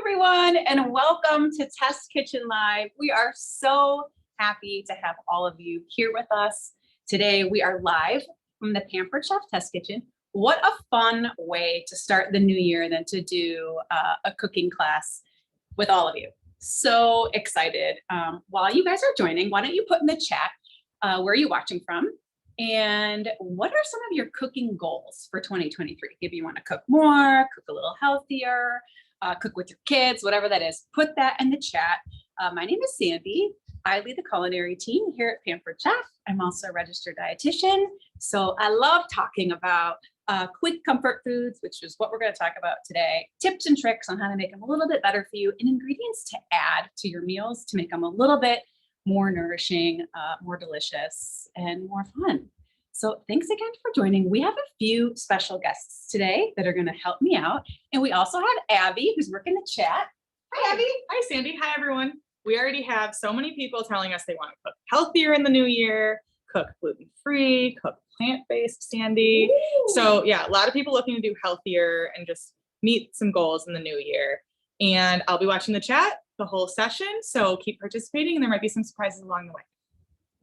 everyone, and welcome to Test Kitchen Live. We are so happy to have all of you here with us today. We are live from the Pampered Chef Test Kitchen. What a fun way to start the new year than to do a cooking class with all of you. So excited. While you guys are joining, why don't you put in the chat where are you watching from? And what are some of your cooking goals for 2023? Maybe you want to cook more, cook a little healthier, cook with your kids, whatever that is, put that in the chat. My name is Sandy. I lead the culinary team here at Pampered Chef. I'm also a registered dietitian. So I love talking about quick comfort foods, which is what we're going to talk about today, tips and tricks on how to make them a little bit better for you, and ingredients to add to your meals to make them a little bit more nourishing, more delicious, and more fun. So thanks again for joining. We have a few special guests today that are going to help me out. And we also have Abby, who's working the chat. Hi, Abby. Hi, Sandy. Hi, everyone. We already have so many people telling us they want to cook healthier in the new year, cook gluten-free, cook plant-based, Sandy. Ooh. So yeah, a lot of people looking to do healthier and just meet some goals in the new year. And I'll be watching the chat the whole session. So keep participating and there might be some surprises along the way.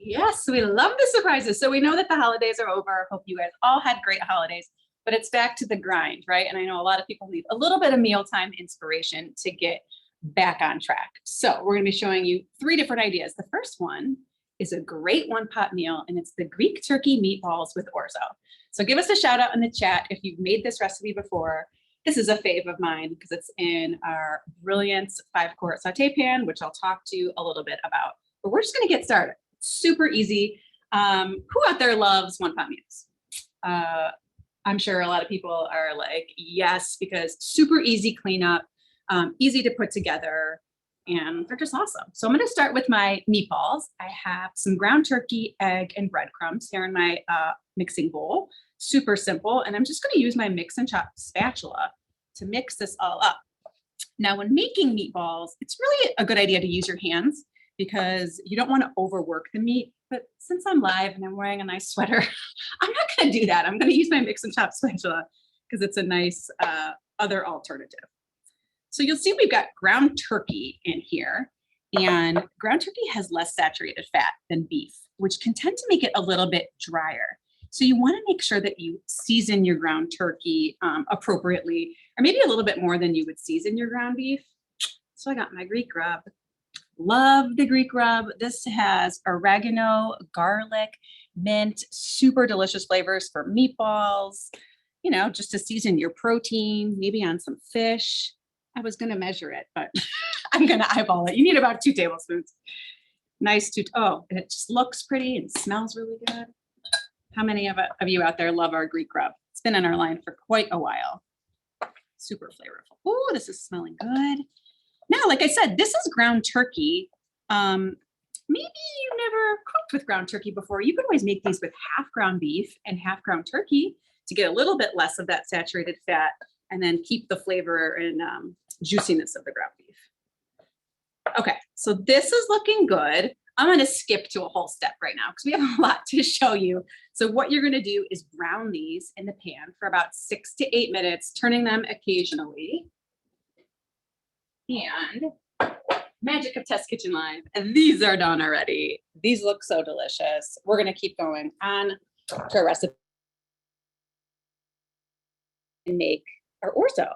Yes, we love the surprises. So we know that the holidays are over. Hope you guys all had great holidays, but it's back to the grind, right? And I know a lot of people need a little bit of mealtime inspiration to get back on track. So we're going to be showing you 3 different ideas. The first one is a great one-pot meal, and it's the Greek turkey meatballs with orzo. So give us a shout out in the chat if you've made this recipe before. This is a fave of mine because it's in our brilliant 5-quart saute pan, which I'll talk to you a little bit about. But we're just going to get started. Super easy. Who out there loves one-pot meals? I'm sure a lot of people are like, yes, because super easy cleanup, easy to put together, and they're just awesome. So I'm going to start with my meatballs. I have some ground turkey, egg, and breadcrumbs here in my mixing bowl. Super simple. And I'm just going to use my mix and chop spatula to mix this all up. Now, when making meatballs, it's really a good idea to use your hands because you don't want to overwork the meat. But since I'm live and I'm wearing a nice sweater, I'm not going to do that. I'm going to use my mix and chop spatula because it's a nice other alternative. So you'll see we've got ground turkey in here, and ground turkey has less saturated fat than beef, which can tend to make it a little bit drier. So you want to make sure that you season your ground turkey appropriately, or maybe a little bit more than you would season your ground beef. So I got my Greek rub. Love the Greek rub. This has oregano, garlic, mint, super delicious flavors for meatballs, you know, just to season your protein, maybe on some fish. I was going to measure it, but I'm going to eyeball it. You need about 2 tablespoons. Nice and it just looks pretty and smells really good. How many of you out there love our Greek rub? It's been in our line for quite a while. Super flavorful. Oh, this is smelling good. Now, like I said, this is ground turkey. Maybe you've never cooked with ground turkey before. You could always make these with half ground beef and half ground turkey to get a little bit less of that saturated fat and then keep the flavor and juiciness of the ground beef. Okay, so this is looking good. I'm going to skip to a whole step right now because we have a lot to show you. So what you're going to do is brown these in the pan for about 6 to 8 minutes, turning them occasionally. And magic of Test Kitchen Live. And these are done already. These look so delicious. We're going to keep going on to our recipe and make our orzo.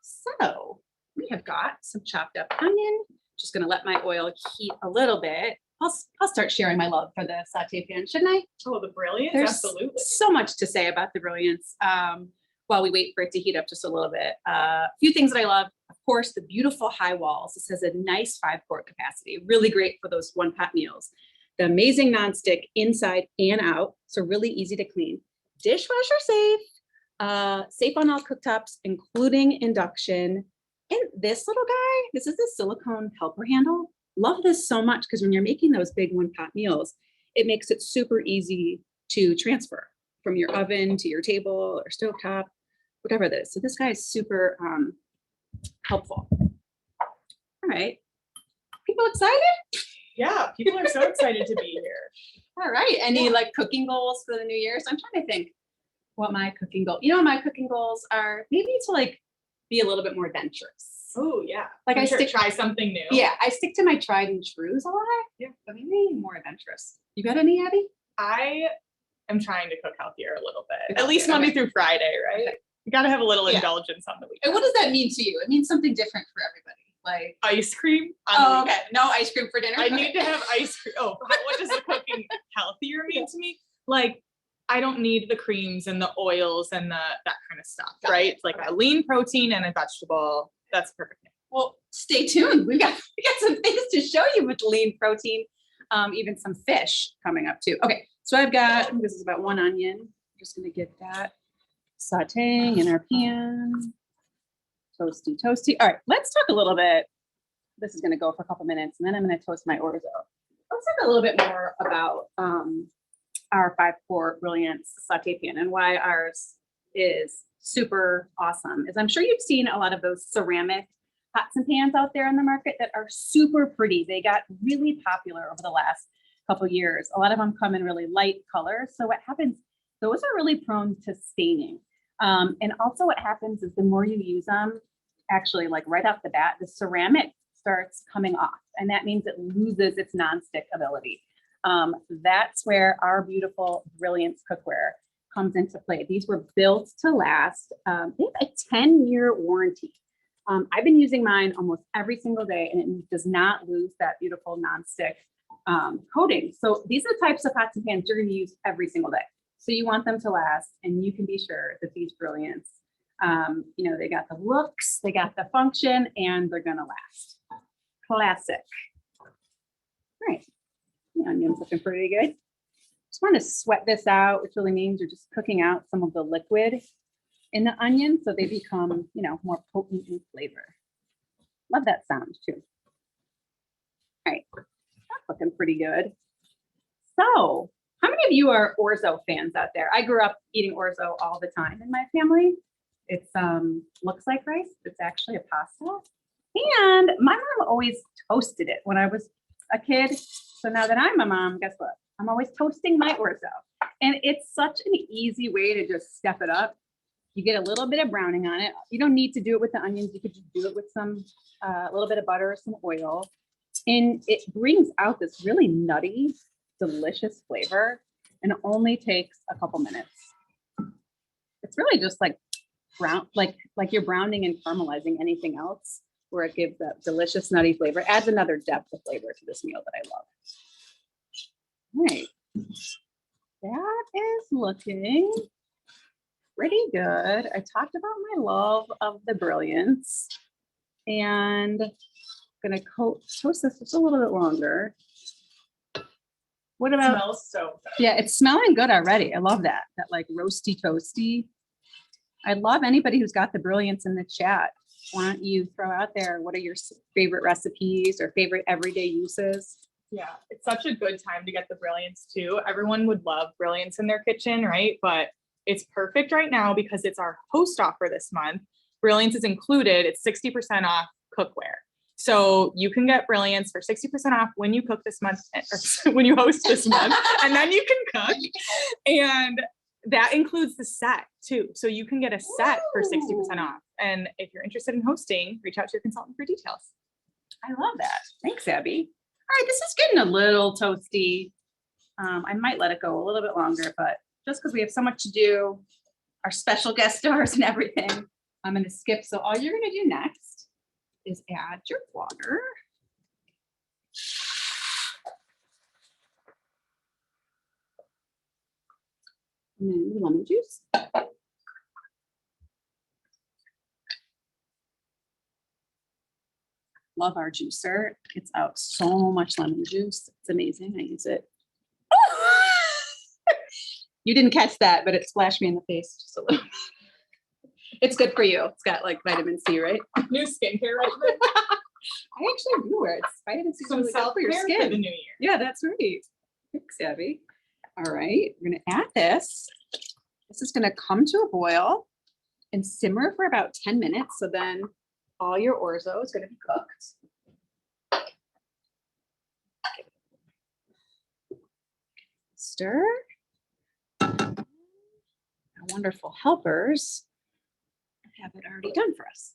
So we have got some chopped up onion. Just going to let my oil heat a little bit. I'll start sharing my love for the saute pan, shouldn't I? Oh, the brilliance. There's absolutely. So much to say about the brilliance while we wait for it to heat up just a little bit. A few things that I love, of course, the beautiful high walls. This has a nice 5-quart capacity, really great for those one-pot meals. The amazing nonstick inside and out, so really easy to clean. Dishwasher safe, safe on all cooktops, including induction. And this little guy, this is a silicone helper handle. Love this so much because when you're making those big one-pot meals, it makes it super easy to transfer from your oven to your table or stovetop, whatever that is. So this guy is super helpful. All right. People excited? Yeah, people are so excited to be here. All right. Any like cooking goals for the new year? So I'm trying to think what my cooking goal, my cooking goals are maybe to like be a little bit more adventurous. Oh yeah. Like I For sure, stick- try something new. Yeah, I stick to my tried and trues a lot. Yeah. But maybe more adventurous. You got any, Abby? I am trying to cook healthier a little bit. At Healthier, least Monday okay. through Friday, right? Okay. You gotta have a little Yeah. indulgence on the And weekend. what does that mean to you? It means something different for everybody. Like, Ice cream on the oh, weekend. okay. No ice cream for dinner. I Okay. need to have ice cream. Oh, what does the cooking healthier mean to me? Like, I don't need the creams and the oils and that kind of stuff, Got right? it. It's like Okay. a lean protein and a vegetable. That's perfect. Well, stay tuned. We got some things to show you with lean protein, even some fish coming up too. Okay, so I've got, this is about 1 onion. I'm just gonna get that sauteing in our pan. Toasty, toasty. All right, let's talk a little bit. This is gonna go for a couple minutes and then I'm gonna toast my orzo. Let's talk a little bit more about our 5-quart Brilliance saute pan and why ours is super awesome. Is I'm sure you've seen a lot of those ceramic pots and pans out there in the market that are super pretty. They got really popular over the last couple years. A lot of them come in really light colors. So what happens, those are really prone to staining. And also what happens is the more you use them, actually like right off the bat, the ceramic starts coming off and that means it loses its nonstick ability. That's where our beautiful Brilliance cookware comes into play. These were built to last. They have a 10-year warranty. I've been using mine almost every single day and it does not lose that beautiful nonstick coating. So these are the types of pots and pans you're going to use every single day. So you want them to last and you can be sure that these Brilliance, you know, they got the looks, they got the function, and they're going to last. Classic. All right. The onion's looking pretty good. Just want to sweat this out, which really means you're just cooking out some of the liquid in the onion so they become, you know, more potent in flavor. Love that sound too. All right, that's looking pretty good. So how many of you are orzo fans out there? I grew up eating orzo all the time in my family. It's looks like rice. It's actually a pasta. And my mom always toasted it when I was a kid. So now that I'm a mom, guess what? I'm always toasting my orzo. And it's such an easy way to just step it up. You get a little bit of browning on it. You don't need to do it with the onions. You could just do it with some, a little bit of butter or some oil. And it brings out this really nutty, delicious flavor. And it only takes a couple minutes. It's really just like brown, like you're browning and caramelizing anything else, where it gives that delicious nutty flavor, adds another depth of flavor to this meal that I love. All right. That is looking pretty good. I talked about my love of the Brilliance and I'm gonna toast this just a little bit longer. What It about, smells so good. yeah, it's smelling good already. I love that like roasty toasty. I love anybody who's got the Brilliance in the chat. Why don't you throw out there, what are your favorite recipes or favorite everyday uses? Yeah, it's such a good time to get the Brilliance too. Everyone would love Brilliance in their kitchen, right? But it's perfect right now because it's our host offer this month. Brilliance is included. It's 60% off cookware. So you can get Brilliance for 60% off when you cook this month, or when you host this month, and then you can cook. And that includes the set too. So you can get a set for 60% off. And if you're interested in hosting, reach out to your consultant for details. I love that. Thanks, Abby. All right, this is getting a little toasty. I might let it go a little bit longer, but just because we have so much to do, our special guest stars and everything, I'm going to skip. So all you're going to do next is add your water. And then lemon juice. Love our juicer. It's out so much lemon juice. It's amazing. I use it. You didn't catch that, but it splashed me in the face just a little. It's good for you. It's got like vitamin C, right? New skincare regimen. I actually do wear it. Vitamin C is Some really good for your self-care for the skin. new year. Yeah, that's right. Thanks, Abby. All right, we're gonna add this. This is gonna come to a boil and simmer for about 10 minutes. So then all your orzo is gonna be cooked. Stir. Our wonderful helpers have it already done for us.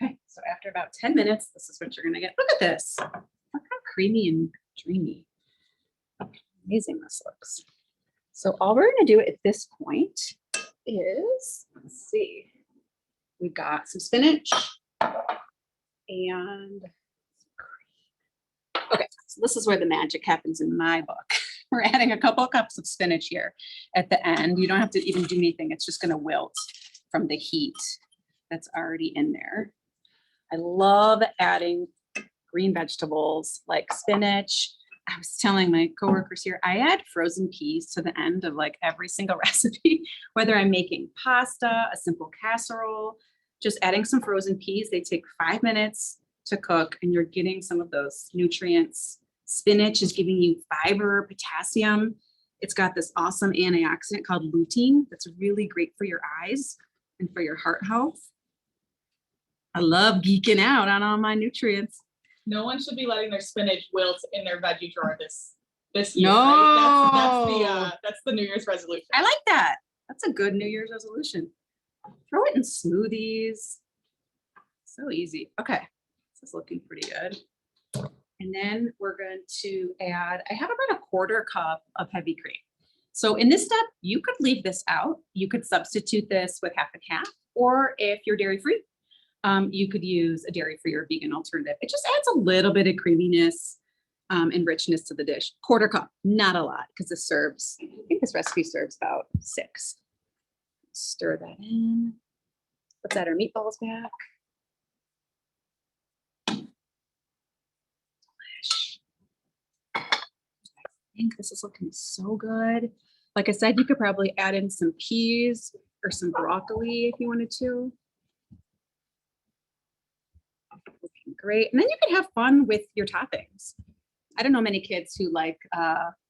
Okay, so after about 10 minutes, this is what you're gonna get. Look at this. Look how creamy and dreamy. Amazing this looks. So all we're gonna do at this point is, let's see, we got some spinach and okay, so this is where the magic happens in my book. We're adding a couple of cups of spinach here at the end. You don't have to even do anything. It's just gonna wilt from the heat that's already in there. I love adding green vegetables like spinach. I was telling my coworkers here, I add frozen peas to the end of like every single recipe, whether I'm making pasta, a simple casserole, just adding some frozen peas. They take 5 minutes to cook and you're getting some of those nutrients. Spinach is giving you fiber, potassium. It's got this awesome antioxidant called lutein that's really great for your eyes and for your heart health. I love geeking out on all my nutrients. No one should be letting their spinach wilt in their veggie drawer this year. No. Right? That's the New Year's resolution. I like that. That's a good New Year's resolution. Throw it in smoothies. So easy. Okay, this is looking pretty good. And then we're going to add, I have about a 1/4 cup of heavy cream. So in this step, you could leave this out. You could substitute this with half and half, or if you're dairy-free, you could use a dairy-free or vegan alternative. It just adds a little bit of creaminess and richness to the dish. 1/4 cup, not a lot, because this serves, I think this recipe serves about 6. Stir that in. Let's add our meatballs back. Delish. I think this is looking so good. Like I said, you could probably add in some peas or some broccoli if you wanted to. Looking great. And then you can have fun with your toppings. I don't know many kids who like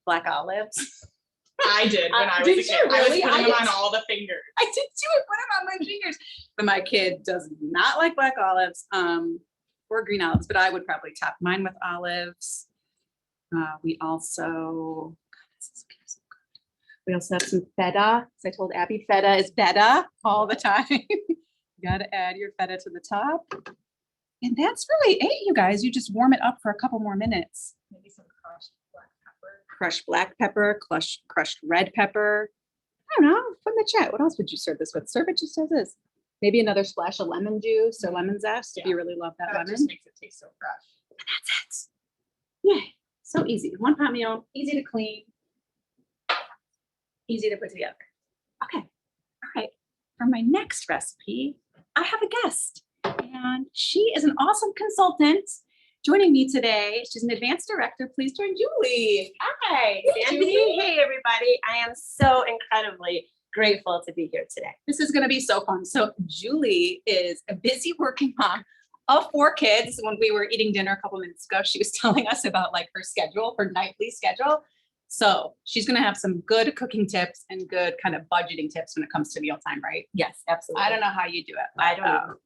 black olives. I did when I was Did a you kid. really? I was putting them on all the fingers. I did too. I put them on my fingers. But my kid does not like black olives or green olives, but I would probably top mine with olives. We also, we also have some feta. As I told Abby, feta is better all the time. You got to add your feta to the top. And that's really it, you guys. You just warm it up for a couple more minutes. Maybe some crushed black pepper. Crushed black pepper, crushed red pepper. I don't know. Put in the chat. What else would you serve this with? Serve it just as is. Maybe another splash of lemon juice or lemon zest if you really love that lemon. Just makes it taste so fresh. And that's it. Yeah. So easy. One pot meal, easy to clean, easy to put together. Okay. All right. For my next recipe, I have a guest. And she is an awesome consultant joining me today. She's an advanced director. Please join Julie. Hi, Hey, Sandy. Julie. Hey, everybody. I am so incredibly grateful to be here today. This is going to be so fun. So Julie is a busy working mom of 4 kids. When we were eating dinner a couple minutes ago, she was telling us about like her schedule, her nightly schedule. So she's going to have some good cooking tips and good kind of budgeting tips when it comes to mealtime, right? Yes, absolutely. I don't know how you do it. I don't know.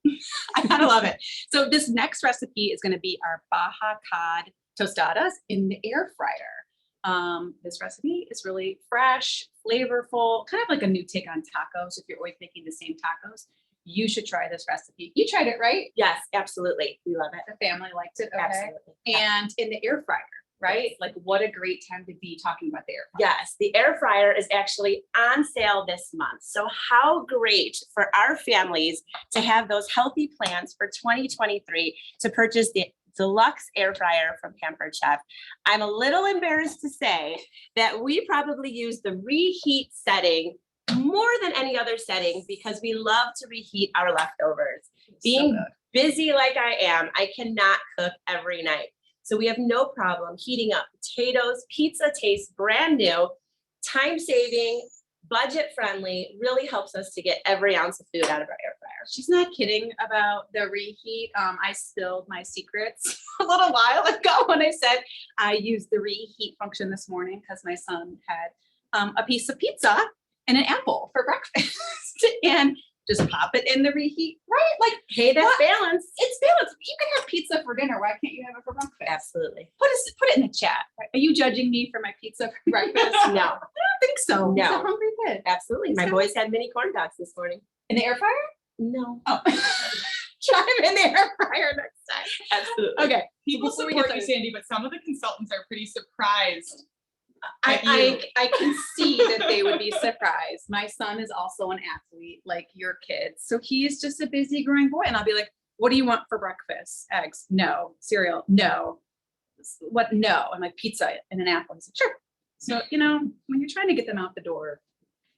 I kind of love it. So this next recipe is going to be our Baja Cod tostadas in the air fryer. This recipe is really fresh, flavorful, kind of like a new take on tacos. If you're always making the same tacos, you should try this recipe. You tried it, right? Yes, absolutely. We love it. The family liked it. Okay. Absolutely. And in the air fryer, right? Like what a great time to be talking about the air fryer. Yes, the air fryer is actually on sale this month. So how great for our families to have those healthy plans for 2023 to purchase the deluxe air fryer from Pampered Chef. I'm a little embarrassed to say that we probably use the reheat setting more than any other setting because we love to reheat our leftovers. Being busy like I am, I cannot cook every night. So we have no problem heating up potatoes. Pizza tastes brand new, time-saving, budget-friendly, really helps us to get every ounce of food out of our air fryer. She's not kidding about the reheat. I spilled my secrets a little while ago when I said I used the reheat function this morning because my son had a piece of pizza and an apple for breakfast and just pop it in the reheat, right? Like, Hey, that's balance. it's balanced. You can have pizza for dinner. Why can't you have it for breakfast? Absolutely. Put it in the chat. Are you judging me for my pizza for breakfast? I No, don't think so. No. He's a hungry kid. absolutely. My boys had mini corn dogs this morning. In the air fryer? No. Oh. try them in the air fryer next time. Absolutely. Okay. People before we support get you, started- Sandy, but some of the consultants are pretty surprised. I can see that they would be surprised. My son is also an athlete like your kids. So he's just a busy growing boy. And I'll be like, what do you want for breakfast? Eggs? No. Cereal? No. What? No. I'm like, pizza and an apple. He's like, sure. So, when you're trying to get them out the door,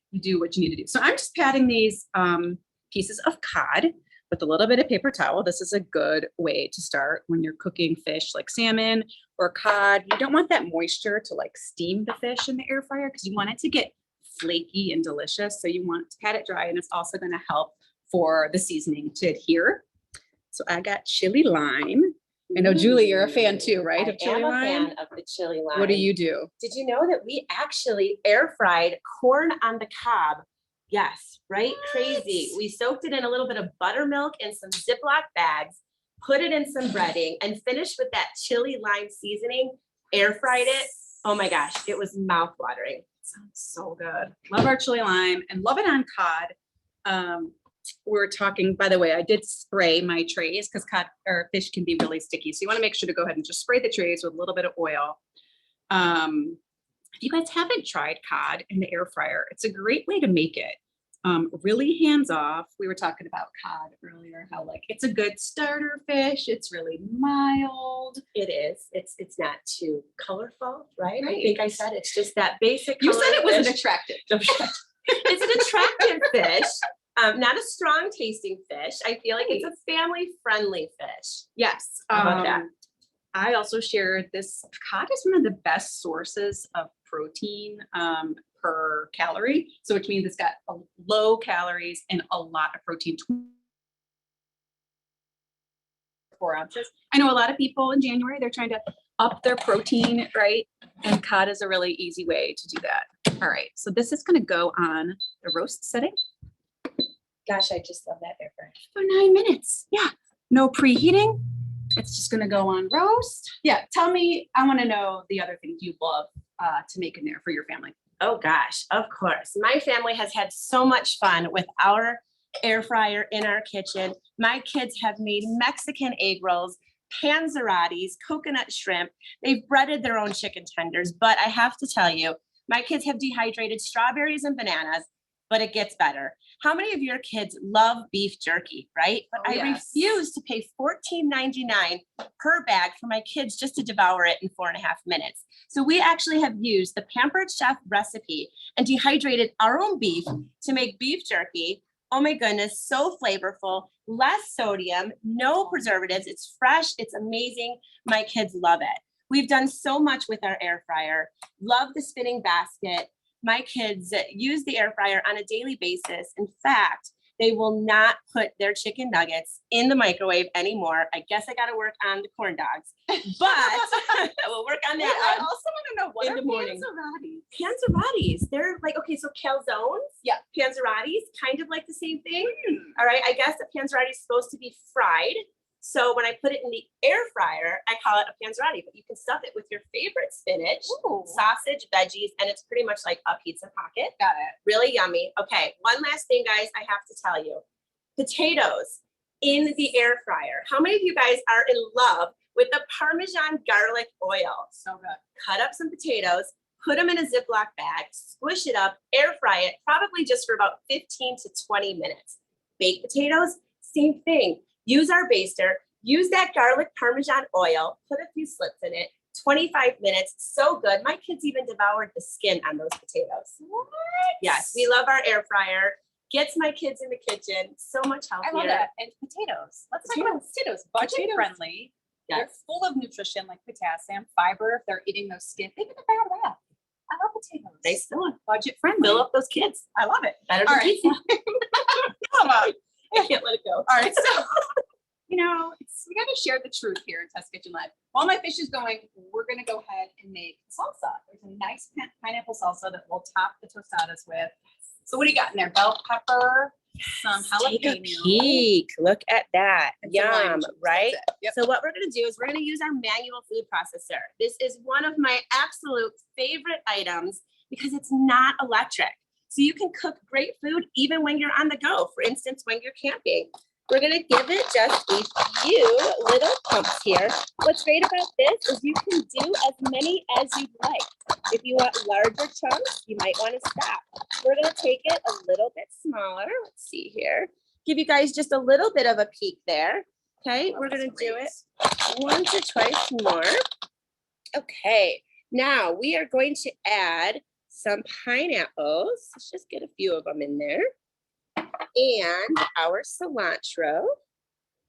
you do what you need to do. So I'm just patting these pieces of cod with a little bit of paper towel. This is a good way to start when you're cooking fish like salmon or cod. You don't want that moisture to like steam the fish in the air fryer because you want it to get flaky and delicious. So you want to pat it dry, and it's also going to help for the seasoning to adhere. So I got chili lime. I know, Julie, you're a fan too, right? Of chili I am a lime? fan of the chili lime. What do you do? Did you know that we actually air fried corn on the cob? Yes, right? Crazy. We soaked it in a little bit of buttermilk and some Ziploc bags, put it in some breading, and finished with that chili lime seasoning, air fried it. Oh my gosh, it was mouth-watering. Sounds so good. Love our chili lime and love it on cod. We're talking, by the way, I did spray my trays because cod or fish can be really sticky. So you want to make sure to go ahead and just spray the trays with a little bit of oil. If you guys haven't tried cod in the air fryer, it's a great way to make it. Really hands off. We were talking about cod earlier, how like it's a good starter fish. It's really mild. It is. It's not too colorful, right? I Right. think I said it's just that basic. You color said it wasn't fish. attractive. It's an attractive fish. Not a strong tasting fish. I feel like it's a family friendly fish. Yes. How about that? I also shared this cod is one of the best sources of protein per calorie. So which means it's got low calories and a lot of protein. 4 ounces. I know a lot of people in January, they're trying to up their protein, right? And cod is a really easy way to do that. All right. So this is going to go on the roast setting Gosh, I just love that air fryer. for 9 minutes. Yeah. No preheating. It's just going to go on roast. Yeah. Tell me, I want to know the other things you love to make in there for your family. Oh gosh, of course. My family has had so much fun with our air fryer in our kitchen. My kids have made Mexican egg rolls, panzerottis, coconut shrimp. They've breaded their own chicken tenders, but I have to tell you, my kids have dehydrated strawberries and bananas, but it gets better. How many of your kids love beef jerky, right? But Oh, I yes. refuse to pay $14.99 per bag for my kids just to devour it in 4.5 minutes. So we actually have used the Pampered Chef recipe and dehydrated our own beef to make beef jerky. Oh my goodness, so flavorful, less sodium, no preservatives. It's fresh, it's amazing. My kids love it. We've done so much with our air fryer. Love the spinning basket. My kids use the air fryer on a daily basis. In fact, they will not put their chicken nuggets in the microwave anymore. I guess I got to work on the corn dogs, but we'll work on I that one. also want to know what In are the morning. panzerottis? Panzerottis, they're like, okay, so calzones, Yeah. panzerottis, kind of like the same thing. All right, I guess a panzerotti is supposed to be fried. So when I put it in the air fryer, I call it a panzerotti, but you can stuff it with your favorite spinach, Ooh. sausage, veggies, and it's pretty much like a pizza pocket. Got it. Really yummy. Okay, one last thing, guys, I have to tell you. Potatoes in the air fryer. How many of you guys are in love with the Parmesan garlic oil? So good. Cut up some potatoes, put them in a Ziploc bag, squish it up, air fry it, probably just for about 15 to 20 minutes. Baked potatoes, same thing. Use our baster, use that garlic Parmesan oil, put a few slips in it, 25 minutes, so good. My kids even devoured the skin on those potatoes. What? Yes, we love our air fryer. Gets my kids in the kitchen, so much healthier. I love that. And potatoes. Let's talk about potatoes. Budget Potatoes. friendly. They're Yes. full of nutrition like potassium, fiber. If they're eating those skin, they get a bad rap. I love potatoes. They still Budget friendly. fill up those kids. I love it. Better All than right. pizza. Come on. I can't let it go. All right. So, we got to share the truth here in Test Kitchen Live. While my fish is going, we're going to go ahead and make salsa. There's a nice pineapple salsa that we'll top the tostadas with. So what do you got in there? Bell pepper, some Take a jalapeno. peek. Look at that. and some lime Yum, juice. That's right? it. Yep. So what we're going to do is we're going to use our manual food processor. This is one of my absolute favorite items because it's not electric. So you can cook great food even when you're on the go. For instance, when you're camping. We're gonna give it just a few little pumps here. What's great about this is you can do as many as you'd like. If you want larger chunks, you might want to stop. We're gonna take it a little bit smaller. Let's see here. Give you guys just a little bit of a peek there. Okay, we're gonna do it once or twice more. Okay, now we are going to add some pineapples. Let's just get a few of them in there. And our cilantro.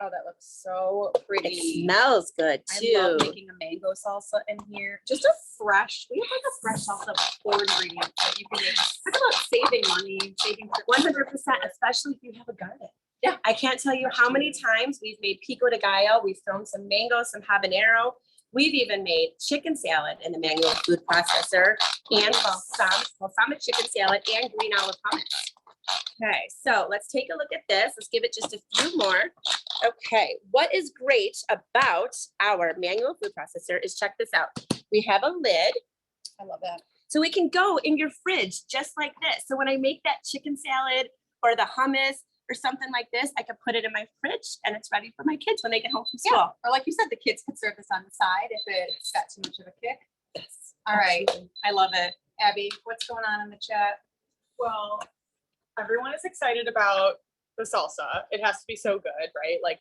Oh, that looks so pretty. It smells good too. I love making a mango salsa in here. Just a fresh, we have like a fresh salsa with 4 ingredients that you can make. Talk about saving money, saving 100%, especially if you have a garden. Yeah. I can't tell you how many times we've made pico de gallo. We've thrown some mango, some habanero. We've even made chicken salad in the manual food processor and balsamic chicken salad and green olive hummus. Okay, so let's take a look at this. Let's give it just a few more. Okay, what is great about our manual food processor is, check this out. We have a lid. I love that. So we can go in your fridge just like this. So when I make that chicken salad or the hummus or something like this, I can put it in my fridge and it's ready for my kids when they get home from school. Yeah. Or like you said, the kids could serve this on the side if it's got too much of a kick. Yes. All right. I love it. Abby, what's going on in the chat? Well, everyone is excited about the salsa. It has to be so good, right? Like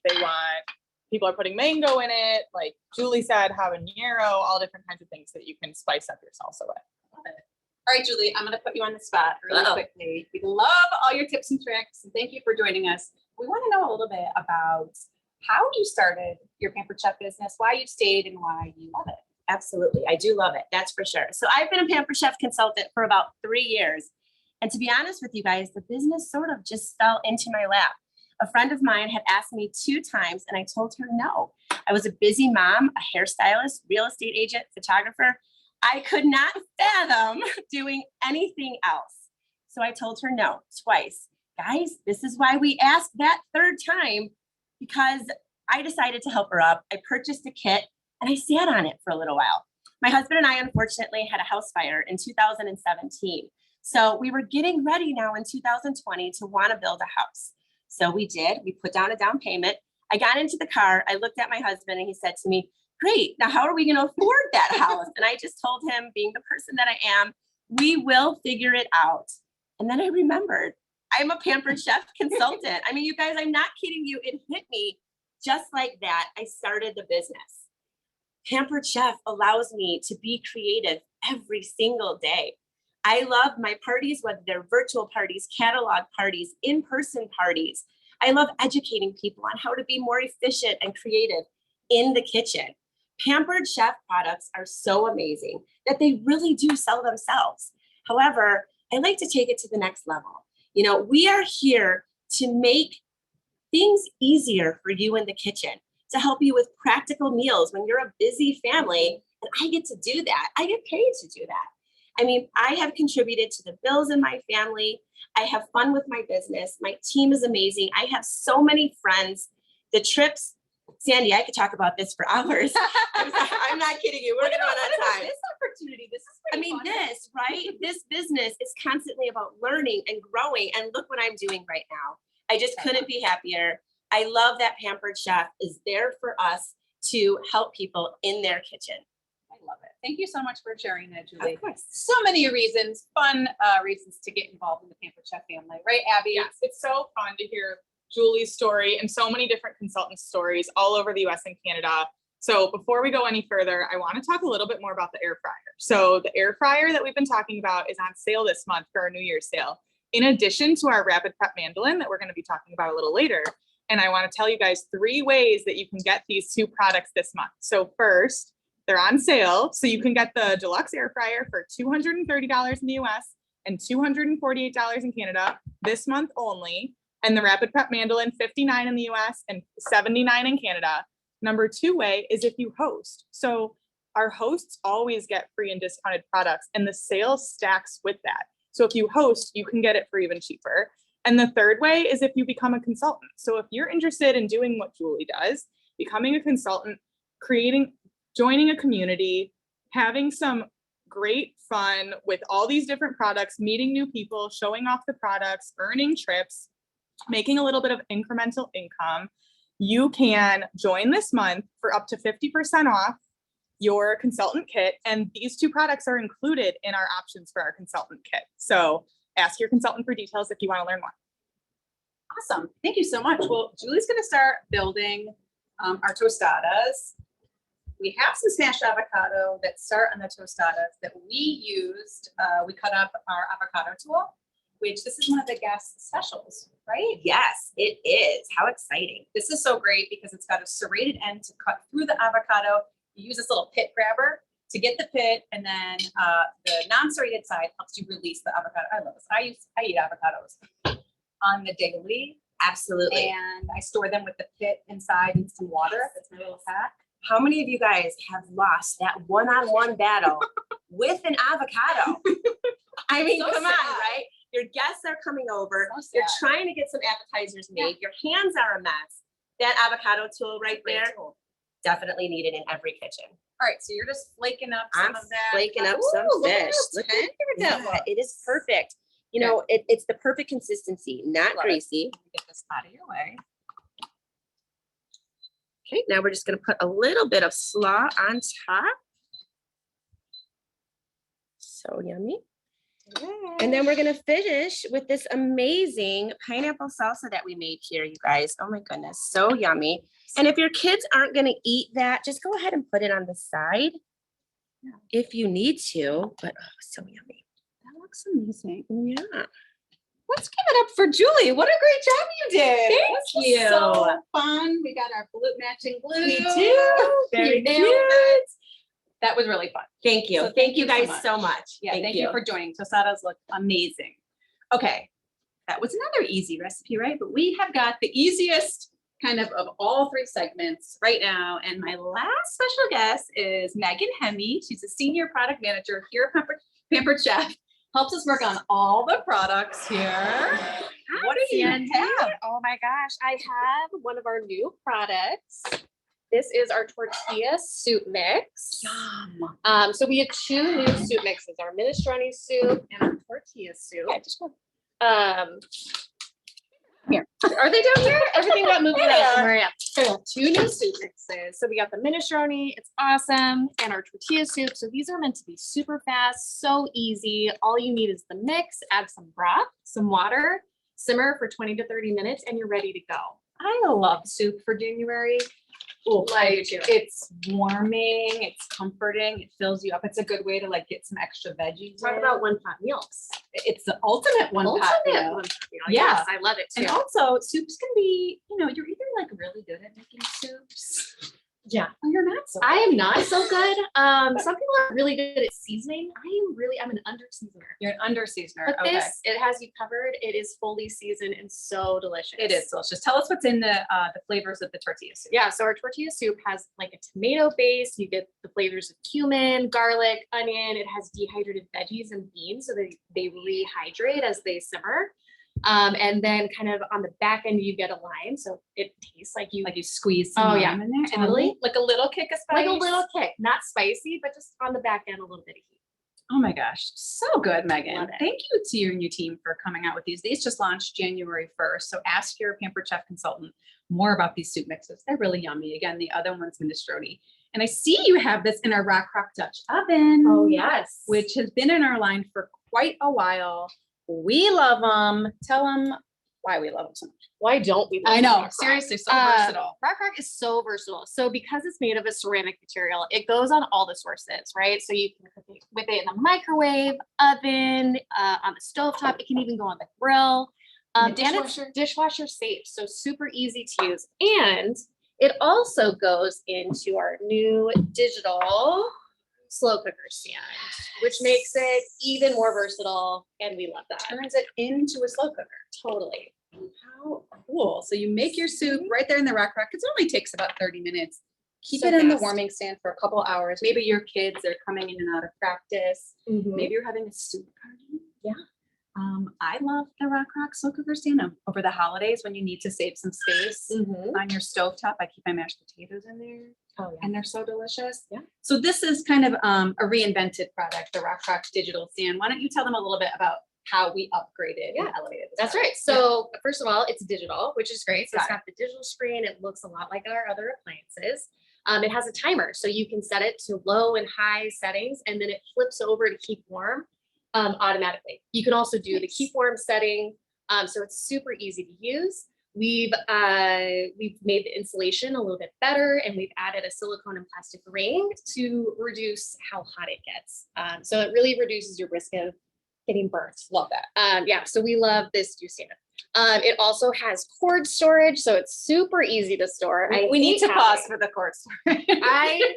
people are putting mango in it. Like Julie said, habanero, all different kinds of things that you can spice up your salsa with. Love it. All right, Julie, I'm going to put you on the spot really Uh-oh. quickly. We love all your tips and tricks, and thank you for joining us. We want to know a little bit about how you started your Pampered Chef business, why you stayed, and why you love it. Absolutely. I do love it. That's for sure. So I've been a Pampered Chef consultant for about 3 years. And to be honest with you guys, the business sort of just fell into my lap. A friend of mine had asked me 2 times and I told her no. I was a busy mom, a hairstylist, real estate agent, photographer. I could not fathom doing anything else. So I told her no twice. Guys, this is why we asked that 3rd time, because I decided to help her up. I purchased a kit and I sat on it for a little while. My husband and I unfortunately had a house fire in 2017. So we were getting ready now in 2020 to want to build a house. So we did. We put down a down payment. I got into the car. I looked at my husband and he said to me, "Great, now how are we going to afford that house?" And I just told him, being the person that I am, we will figure it out. And then I remembered, I'm a Pampered Chef consultant. I mean, you guys, I'm not kidding you. It hit me just like that. I started the business. Pampered Chef allows me to be creative every single day. I love my parties, whether they're virtual parties, catalog parties, in-person parties. I love educating people on how to be more efficient and creative in the kitchen. Pampered Chef products are so amazing that they really do sell themselves. However, I like to take it to the next level. You know, we are here to make things easier for you in the kitchen, to help you with practical meals when you're a busy family. And I get to do that. I get paid to do that. I mean, I have contributed to the bills in my family. I have fun with my business. My team is amazing. I have so many friends. The trips, Sandy, I could talk about this for hours. I'm not kidding you. We're going to run out of time. This opportunity, this is pretty fun. This, right? This business is constantly about learning and growing. And look what I'm doing right now. I just couldn't be happier. I love that Pampered Chef is there for us to help people in their kitchen. I love it. Thank you so much for sharing that, Julie. Of course. So many reasons, fun reasons to get involved in the Pampered Chef family, right, Abby? Yes, it's so fun to hear Julie's story and so many different consultant stories all over the US and Canada. So before we go any further, I want to talk a little bit more about the air fryer. So the air fryer that we've been talking about is on sale this month for our New Year's sale, in addition to our rapid prep mandolin that we're going to be talking about a little later. And I want to tell you guys 3 ways that you can get these 2 products this month. So first, they're on sale. So you can get the deluxe air fryer for $230 in the US and $248 in Canada this month only. And the rapid prep mandolin, $59 in the US and $79 in Canada. Number 2 way is if you host. So our hosts always get free and discounted products, and the sale stacks with that. So if you host, you can get it for even cheaper. And the 3rd way is if you become a consultant. So if you're interested in doing what Julie does, becoming a consultant, joining a community, having some great fun with all these different products, meeting new people, showing off the products, earning trips, making a little bit of incremental income, you can join this month for up to 50% off your consultant kit. And these two products are included in our options for our consultant kit. So ask your consultant for details if you want to learn more. Awesome. Thank you so much. Well, Julie's going to start building our tostadas. We have some smashed avocado that start on the tostadas that we used. We cut up our avocado tool, which this is one of the guest specials, right? Yes, it is. How exciting. This is so great because it's got a serrated end to cut through the avocado. You use this little pit grabber to get the pit, and then the non-serrated side helps you release the avocado. I love this. I eat avocados on the daily. Absolutely. And I store them with the pit inside and some water. That's my little hack. How many of you guys have lost that one-on-one battle with an avocado? I mean, So come on, sad. right? Your guests are coming over. So You're sad. trying to get some appetizers made. Your hands are a mess. That avocado tool right Great there, tool. definitely needed in every kitchen. All right, so you're just flaking up some I'm of that. flaking up some Ooh, look at fish. how Look at tender that that. It is perfect. You Okay. know, it's the perfect consistency, not Love it. greasy. Get this out of your way. Okay, now we're just gonna put a little bit of slaw on top. So yummy. And then we're gonna finish with this amazing pineapple salsa that we made here, you guys. Oh my goodness, so yummy. And if your kids aren't gonna eat that, just go ahead and put it on the side if you need to, but oh, so yummy. That looks amazing. Yeah. Let's give it up for Julie. What a great job you did. Thank This was you. So fun. We got our blue matching glue. We do. Very You nailed cute. it. That was really fun. Thank you. So Thank you so guys so much. Yeah, thank you for joining. Tostadas look amazing. Okay, that was another easy recipe, right? But we have got the easiest kind of all three segments right now. And my last special guest is Megan Hemme. She's a senior product manager here at Pampered Chef. Helps us work on all the products here. What do you Sandy. have? Oh my gosh, I have one of our new products. This is our tortilla soup mix. Yum. So we have two new soup mixes, our minestrone soup and our tortilla soup. Yeah, just one. Here. Are they down here? Everything got moved There they around. are. Where I am. So we have two new soup mixes. So we got the minestrone, it's awesome, and our tortilla soup. So these are meant to be super fast, so easy. All you need is the mix, add some broth, some water, simmer for 20 to 30 minutes, and you're ready to go. I love soup for January. Oh, Like it's warming, it's comforting, it fills you up. It's a good way to like get some extra veggies. Talk in. about one pot meals. It's the ultimate one pot Ultimate meal. one pot meal. Yeah. Yes, I love it too. And also soups can be, you're either like really good at making soups Yeah. or you're not so I good. am not so good. Some people are really good at seasoning. I'm an under seasoner. You're an under seasoner. But Okay. this, it has you covered. It is fully seasoned and so delicious. It is delicious. Tell us what's in the flavors of the tortilla soup. Yeah, so our tortilla soup has like a tomato base. You get the flavors of cumin, garlic, onion. It has dehydrated veggies and beans so they rehydrate as they simmer. And then kind of on the back end, you get a lime. So it tastes like you Like you squeeze some Oh, lime yeah, in there. And totally. like a little kick of spice. like a little kick, not spicy, but just on the back end, a little bit of heat. Oh my gosh, so good, Megan. Love it. Thank you to you and your team for coming out with these. These just launched January 1st. So ask your Pampered Chef consultant more about these soup mixes. They're really yummy. Again, the other one's minestrone. And I see you have this in our Rock Dutch oven. Oh, yes. Which has been in our line for quite a while. We love them. Tell them why we love them so much. Why don't we? love I know, Rock Rock? seriously, so Uh, versatile. Rock is so versatile. So because it's made of a ceramic material, it goes on all the sources, right? So you can cook it with it in the microwave, oven, on the stovetop. It can even go on the grill. In the And it's dishwasher safe, so super easy to use. And it also goes into our new digital slow cooker stand, which makes it even more versatile. And we love that. Turns it into a slow cooker. Totally. How cool. So you make your soup right there in the Rock. It only takes about 30 minutes. Keep So it in the fast. warming stand for a couple hours. Maybe your kids are coming in and out of practice. Maybe. Maybe you're having a soup party. Yeah. I love the Rock slow cooker stand over the holidays when you need to save some space on your stovetop. I keep my mashed potatoes in there Oh, yeah. and they're so delicious. Yeah. So this is kind of a reinvented product, the Rock digital stand. Why don't you tell them a little bit about how we upgraded and Yeah, elevated. this That's product. right. So first of all, it's digital, which is great. So it's Got got the digital screen. It looks a lot like our other appliances. It has a timer, so you can set it to low and high settings, and then it flips over to keep warm automatically. You can also do the Nice. keep warm setting, so it's super easy to use. We've made the insulation a little bit better, and we've added a silicone and plastic ring to reduce how hot it gets. So it really reduces your risk of getting burnt. Love that. Yeah, so we love this juice stand. It also has cord storage, so it's super easy to store. We need to hate pause having- for the cord storage. I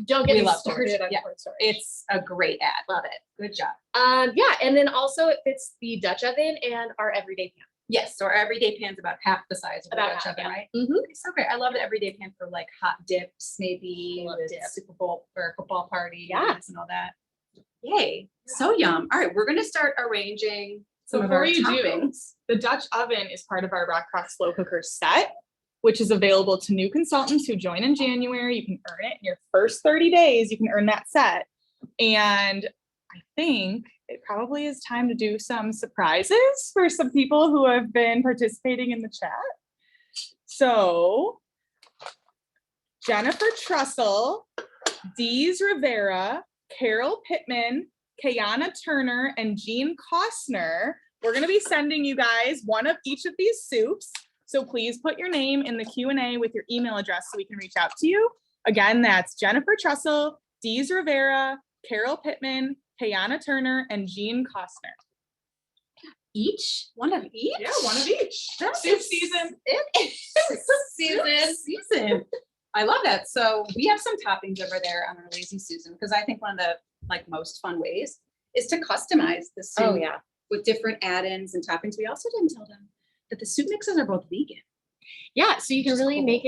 don't get We me love started storage. on Yeah. cord storage. It's a great ad. Love it. Good job. Yeah, and then also it fits the Dutch oven and our everyday pan. Yes, so our everyday pan's about half the size of the About Dutch half, oven, yeah. right? Mhm. It's so great. I love the everyday pan for like hot dips, maybe Love with dip. Super Bowl or football parties Yeah. and all that. Yay, so yum. All right, we're gonna start arranging some of Before our you do, toppings. the Dutch oven is part of our Rock Rock Slow Cooker set, which is available to new consultants who join in January. You can earn it in your first 30 days. You can earn that set. And I think it probably is time to do some surprises for some people who have been participating in the chat. So Jennifer Trussell, Dees Rivera, Carol Pittman, Kayana Turner, and Jean Costner. We're going to be sending you guys one of each of these soups. So please put your name in the Q&A with your email address so we can reach out to you. Again, that's Jennifer Trussell, Dees Rivera, Carol Pittman, Kayana Turner, and Jean Costner. Each? One of each? Yeah, one of each. That's Soup season. Season. I love that. So we have some toppings over there on our Lazy Susan, because I think one of the like most fun ways is to customize the soup Oh yeah. with different add-ins and toppings. We also didn't tell them that the soup mixes are both vegan. Yeah, so you can Which is really cool. make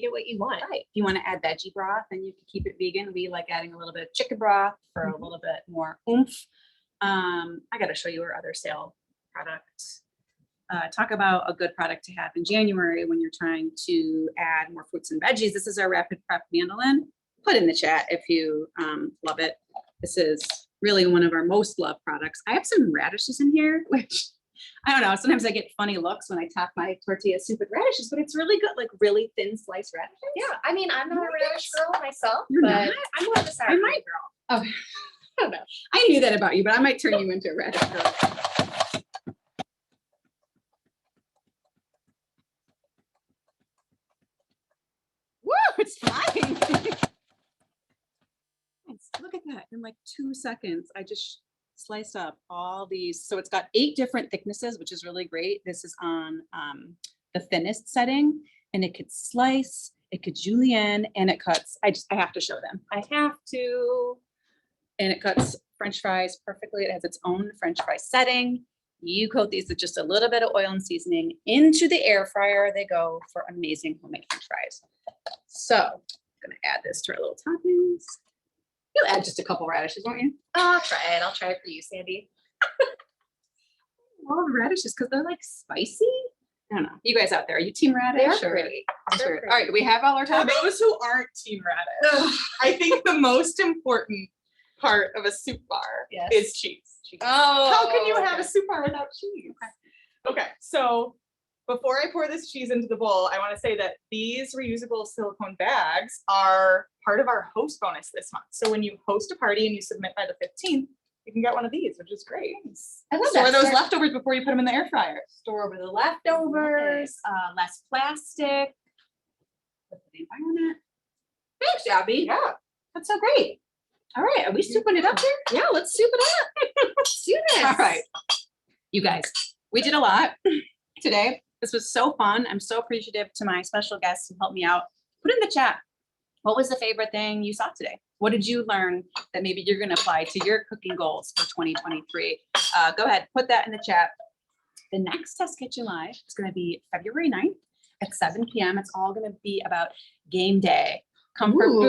it what you want. Right. If you want to add veggie broth, then you can keep it vegan. We like adding a little bit of chicken broth for a little bit more oomph. I got to show you our other sale products. Talk about a good product to have in January when you're trying to add more fruits and veggies. This is our rapid prep mandolin. Put in the chat if you love it. This is really one of our most loved products. I have some radishes in here, which I don't know. Sometimes I get funny looks when I top my tortilla soup with radishes, but it's really good, like really thin sliced radishes. Yeah, I mean, I'm not a radish girl myself, You're but not? I'm more of a sour I cream might- girl. Okay. I don't know. I knew that about you, but I might turn you into a radish girl. Woo, it's flying. Nice. Look at that. In like 2 seconds, I just sliced up all these. So it's got 8 different thicknesses, which is really great. This is on the thinnest setting, and it could slice, it could julienne, and it cuts. I have to show them. I have to. And it cuts French fries perfectly. It has its own French fry setting. You coat these with just a little bit of oil and seasoning into the air fryer. They go for amazing homemade French fries. So I'm gonna add this to our little toppings. You'll add just a couple radishes, won't you? I'll try it. I'll try it for you, Sandy. All the radishes because they're like spicy. I don't know. You guys out there, are you team radish? They're or- pretty. Sure. All right, do we have all our For toppings? those who aren't Team Radish, I think the most important part of a soup bar Yes. is cheese. Oh, How can you have okay. a soup bar without cheese? Okay, so before I pour this cheese into the bowl, I want to say that these reusable silicone bags are part of our host bonus this month. So when you host a party and you submit by the 15th, you can get one of these, which is great. I love Store that. those Store- leftovers before you put them in the air fryer. store over the leftovers, less plastic. Good for the environment. Thanks, Abby. Yeah. That's so great. All right, are we souping it up here? Yeah, let's soup it up. Let's do this. All right. You guys, we did a lot today. This was so fun. I'm so appreciative to my special guests who helped me out. Put in the chat. What was the favorite thing you saw today? What did you learn that maybe you're going to apply to your cooking goals for 2023? Go ahead, put that in the chat. The next Test Kitchen Live is going to be February 9th at 7 p.m. It's all going to be about game day, comfort Ooh.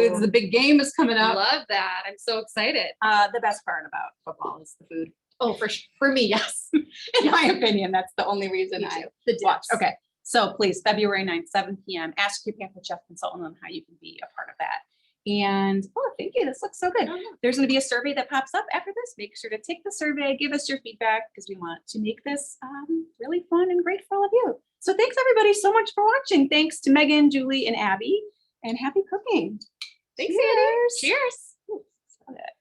foods. The big game is coming up. Love that. I'm so excited. The best part about football is the food. Oh, for me, yes. In my opinion, that's the only reason Me I too. The watch. dips. Okay. So please, February 9th, 7 p.m. Ask your pamper chef consultant on how you can be a part of that. And, oh, thank you. This looks so good. There's going to be a survey that pops up after this. Make sure to take the survey, give us your feedback because we want to make this really fun and great for all of you. So thanks everybody so much for watching. Thanks to Megan, Julie, and Abby, and happy cooking. Thanks, Cheers. Annie. Cheers. Ooh, smell that.